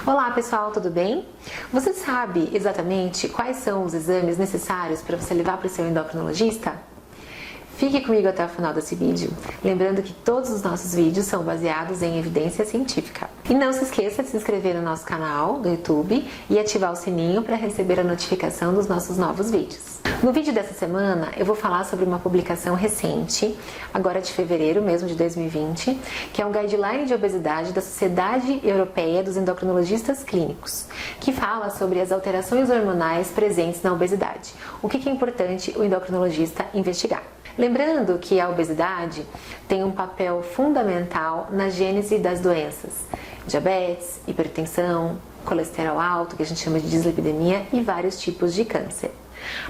Olá pessoal, tudo bem? Você sabe exatamente quais são os exames necessários para você levar para o seu endocrinologista? Fique comigo até o final desse vídeo, lembrando que todos os nossos vídeos são baseados em evidência científica. E não se esqueça de se inscrever no nosso canal do YouTube e ativar o sininho para receber a notificação dos nossos novos vídeos. No vídeo dessa semana eu vou falar sobre uma publicação recente, agora de fevereiro mesmo de 2020, que é um guideline de obesidade da Sociedade Europeia dos Endocrinologistas Clínicos, que fala sobre as alterações hormonais presentes na obesidade, o que é importante o endocrinologista investigar. Lembrando que a obesidade tem um papel fundamental na gênese das doenças, diabetes, hipertensão, colesterol alto, que a gente chama de dislipidemia, e vários tipos de câncer.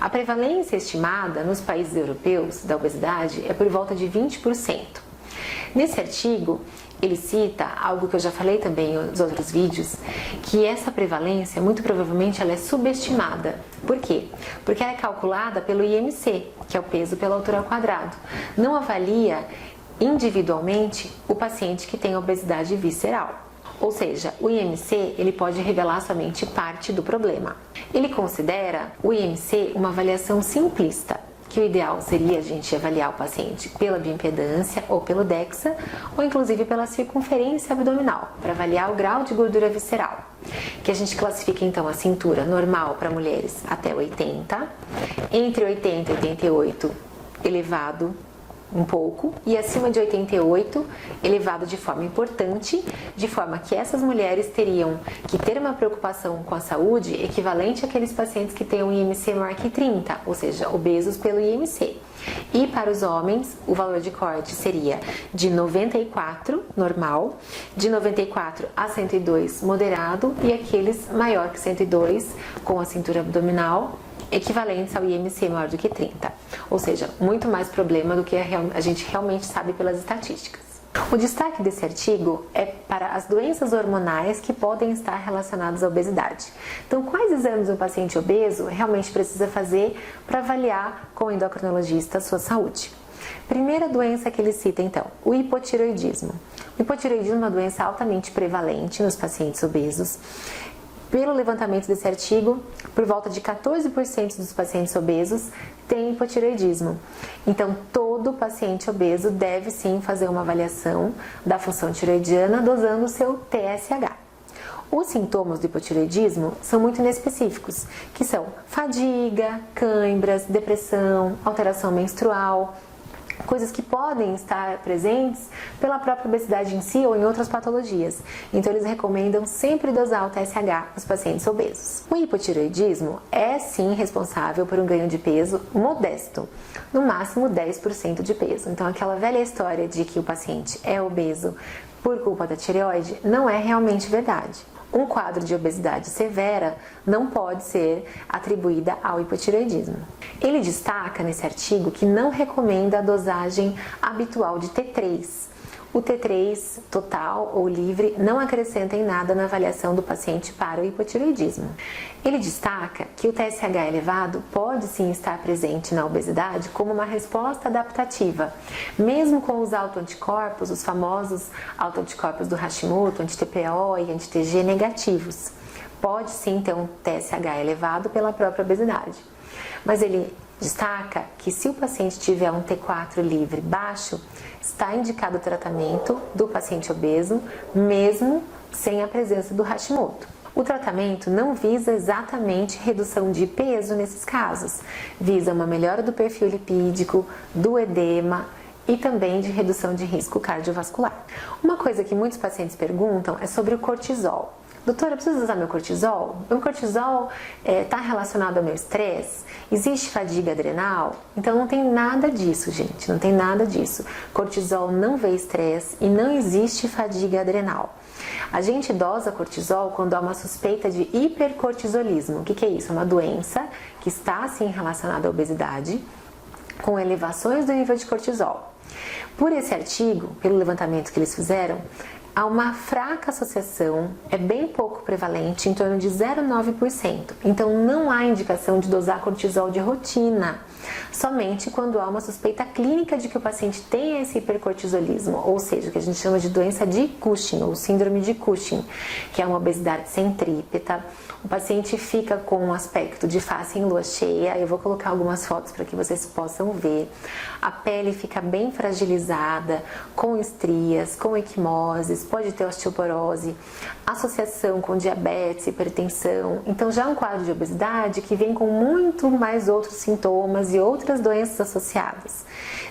A prevalência estimada nos países europeus da obesidade é por volta de 20%. Nesse artigo, ele cita algo que eu já falei também nos outros vídeos, que essa prevalência, muito provavelmente, ela é subestimada. Por quê? Porque ela é calculada pelo IMC, que é o peso pela altura ao quadrado. Não avalia individualmente o paciente que tem obesidade visceral. Ou seja, o IMC ele pode revelar somente parte do problema. Ele considera o IMC uma avaliação simplista, que o ideal seria a gente avaliar o paciente pela bioimpedância ou pelo DEXA, ou inclusive pela circunferência abdominal, para avaliar o grau de gordura visceral, que a gente classifica então a cintura normal para mulheres até 80, entre 80 e 88 elevado um pouco, e acima de 88 elevado de forma importante, de forma que essas mulheres teriam que ter uma preocupação com a saúde equivalente àqueles pacientes que têm um IMC maior que 30, ou seja, obesos pelo IMC. E para os homens, o valor de corte seria de 94, normal, de 94 a 102, moderado, e aqueles maior que 102, com a cintura abdominal, equivalentes ao IMC maior do que 30, ou seja, muito mais problema do que a gente realmente sabe pelas estatísticas. O destaque desse artigo é para as doenças hormonais que podem estar relacionadas à obesidade. Então, quais exames um paciente obeso realmente precisa fazer para avaliar com o endocrinologista a sua saúde? Primeira doença que ele cita, então, o hipotireoidismo. O hipotireoidismo é uma doença altamente prevalente nos pacientes obesos. Pelo levantamento desse artigo, por volta de 14% dos pacientes obesos têm hipotireoidismo. Então, todo paciente obeso deve sim fazer uma avaliação da função tireoidiana dosando o seu TSH. Os sintomas do hipotireoidismo são muito inespecíficos, que são fadiga, cãibras, depressão, alteração menstrual, coisas que podem estar presentes pela própria obesidade em si ou em outras patologias. Então eles recomendam sempre dosar o TSH nos pacientes obesos. O hipotireoidismo é sim responsável por um ganho de peso modesto, no máximo 10% de peso. Então aquela velha história de que o paciente é obeso por culpa da tireoide não é realmente verdade. Um quadro de obesidade severa não pode ser atribuída ao hipotireoidismo. Ele destaca nesse artigo que não recomenda a dosagem habitual de T3. O T3 total ou livre não acrescenta em nada na avaliação do paciente para o hipotireoidismo. Ele destaca que o TSH elevado pode sim estar presente na obesidade como uma resposta adaptativa, mesmo com os autoanticorpos, os famosos autoanticorpos do Hashimoto, anti-TPO e anti-TG negativos. Pode sim ter um TSH elevado pela própria obesidade. Mas ele destaca que se o paciente tiver um T4 livre baixo, está indicado o tratamento do paciente obeso, mesmo sem a presença do Hashimoto. O tratamento não visa exatamente redução de peso nesses casos, visa uma melhora do perfil lipídico, do edema e também de redução de risco cardiovascular. Uma coisa que muitos pacientes perguntam é sobre o cortisol. Doutora, eu preciso usar meu cortisol? Meu cortisol está relacionado ao meu estresse? Existe fadiga adrenal? Então não tem nada disso, gente, não tem nada disso. Cortisol não vê estresse e não existe fadiga adrenal. A gente dosa cortisol quando há uma suspeita de hipercortisolismo. O que é isso? É uma doença que está sim relacionada à obesidade, com elevações do nível de cortisol. Por esse artigo, pelo levantamento que eles fizeram, há uma fraca associação, é bem pouco prevalente, em torno de 0,9%. Então não há indicação de dosar cortisol de rotina, somente quando há uma suspeita clínica de que o paciente tenha esse hipercortisolismo, ou seja, o que a gente chama de doença de Cushing, ou síndrome de Cushing, que é uma obesidade centrípeta. O paciente fica com um aspecto de face em lua cheia. Eu vou colocar algumas fotos para que vocês possam ver. A pele fica bem fragilizada, com estrias, com equimoses, pode ter osteoporose, associação com diabetes, hipertensão. Então já é um quadro de obesidade que vem com muito mais outros sintomas e outras doenças associadas.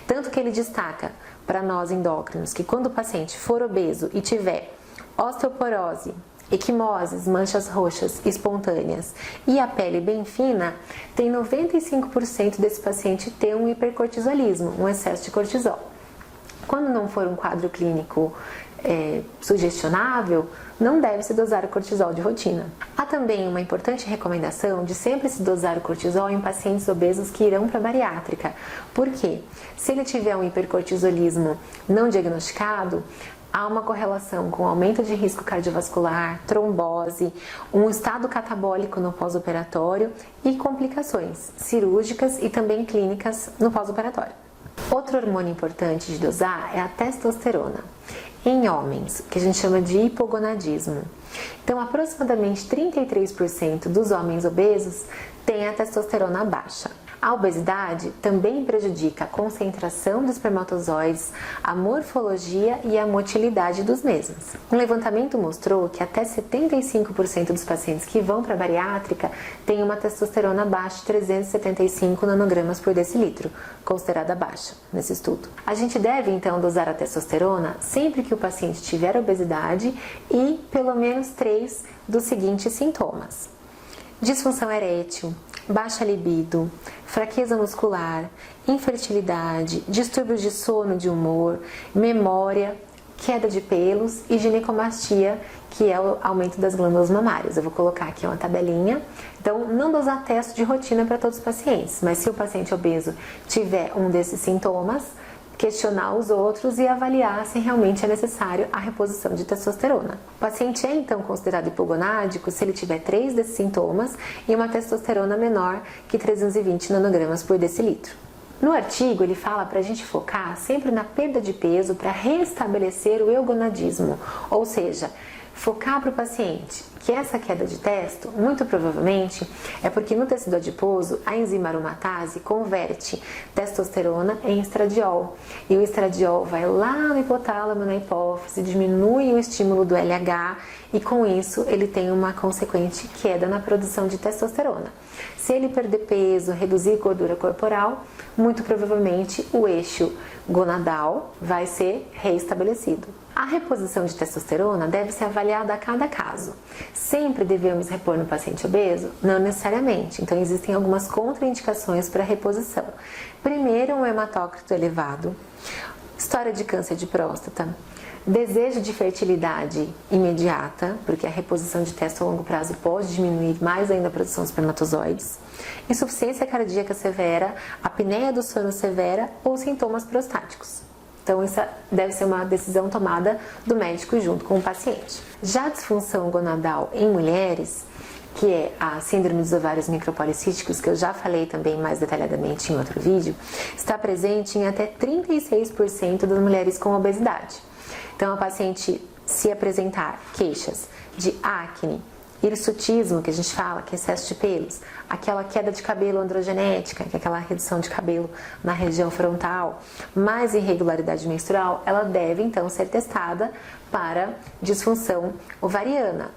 Tanto que ele destaca para nós endócrinos que quando o paciente for obeso e tiver osteoporose, equimoses, manchas roxas espontâneas e a pele bem fina, tem 95% desse paciente ter um hipercortisolismo, um excesso de cortisol. Quando não for um quadro clínico sugestionável, não deve se dosar o cortisol de rotina. Há também uma importante recomendação de sempre se dosar o cortisol em pacientes obesos que irão para a bariátrica. Por quê? Se ele tiver um hipercortisolismo não diagnosticado, há uma correlação com aumento de risco cardiovascular, trombose, um estado catabólico no pós-operatório e complicações cirúrgicas e também clínicas no pós-operatório. Outro hormônio importante de dosar é a testosterona, em homens, que a gente chama de hipogonadismo. Então, aproximadamente 33% dos homens obesos têm a testosterona baixa. A obesidade também prejudica a concentração dos espermatozoides, a morfologia e a motilidade dos mesmos. Um levantamento mostrou que até 75% dos pacientes que vão para a bariátrica têm uma testosterona abaixo de 375 nanogramas por decilitro, considerada baixa nesse estudo. A gente deve então dosar a testosterona sempre que o paciente tiver obesidade e pelo menos 3 dos seguintes sintomas: disfunção erétil, baixa libido, fraqueza muscular, infertilidade, distúrbios de sono, de humor, memória, queda de pelos e ginecomastia, que é o aumento das glândulas mamárias. Eu vou colocar aqui uma tabelinha. Então, não dosar teste de rotina para todos os pacientes, mas se o paciente obeso tiver um desses sintomas, questionar os outros e avaliar se realmente é necessário a reposição de testosterona. O paciente é então considerado hipogonádico se ele tiver 3 desses sintomas e uma testosterona menor que 320 nanogramas por decilitro. No artigo ele fala para a gente focar sempre na perda de peso para restabelecer o eugonadismo, ou seja, focar para o paciente que essa queda de testo, muito provavelmente, é porque no tecido adiposo a enzima aromatase converte testosterona em estradiol. E o estradiol vai lá no hipotálamo, na hipófise, diminui o estímulo do LH e com isso ele tem uma consequente queda na produção de testosterona. Se ele perder peso, reduzir gordura corporal, muito provavelmente o eixo gonadal vai ser reestabelecido. A reposição de testosterona deve ser avaliada a cada caso. Sempre devemos repor no paciente obeso? Não necessariamente. Então, existem algumas contraindicações para a reposição. Primeiro, um hematócrito elevado, história de câncer de próstata, desejo de fertilidade imediata, porque a reposição de testo a longo prazo pode diminuir mais ainda a produção de espermatozoides, insuficiência cardíaca severa, apneia do sono severa ou sintomas prostáticos. Então, isso deve ser uma decisão tomada do médico junto com o paciente. Já a disfunção gonadal em mulheres, que é a síndrome dos ovários micropolicísticos, que eu já falei também mais detalhadamente em outro vídeo, está presente em até 36% das mulheres com obesidade. Então, a paciente se apresentar queixas de acne, hirsutismo, que a gente fala, que é excesso de pelos, aquela queda de cabelo androgenética, que é aquela redução de cabelo na região frontal, mais irregularidade menstrual, ela deve então ser testada para disfunção ovariana.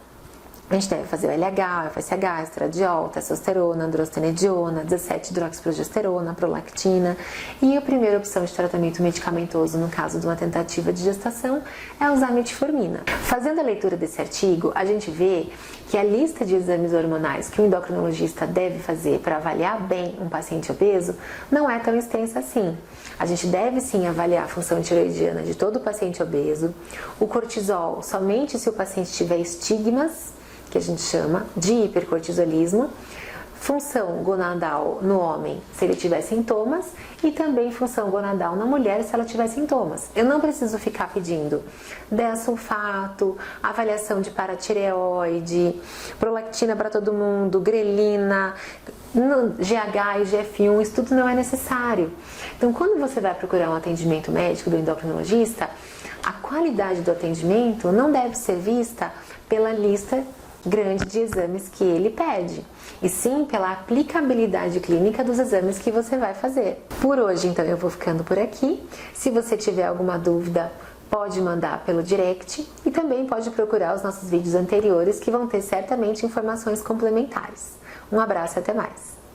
A gente deve fazer o LH, o FSH, estradiol, testosterona, androstenediona, 17-hidroxiprogesterona, prolactina. E a primeira opção de tratamento medicamentoso no caso de uma tentativa de gestação é usar metformina. Fazendo a leitura desse artigo, a gente vê que a lista de exames hormonais que o endocrinologista deve fazer para avaliar bem um paciente obeso não é tão extensa assim. A gente deve sim avaliar a função tiroidiana de todo paciente obeso, o cortisol somente se o paciente tiver estigmas, que a gente chama de hipercortisolismo, função gonadal no homem se ele tiver sintomas e também função gonadal na mulher se ela tiver sintomas. Eu não preciso ficar pedindo deasulfato, avaliação de paratireoide, prolactina para todo mundo, grelina, GH e GF1, isso tudo não é necessário. Então, quando você vai procurar um atendimento médico do endocrinologista, a qualidade do atendimento não deve ser vista pela lista grande de exames que ele pede, e sim pela aplicabilidade clínica dos exames que você vai fazer. Por hoje, então, eu vou ficando por aqui. Se você tiver alguma dúvida, pode mandar pelo direct e também pode procurar os nossos vídeos anteriores que vão ter certamente informações complementares. Um abraço e até mais!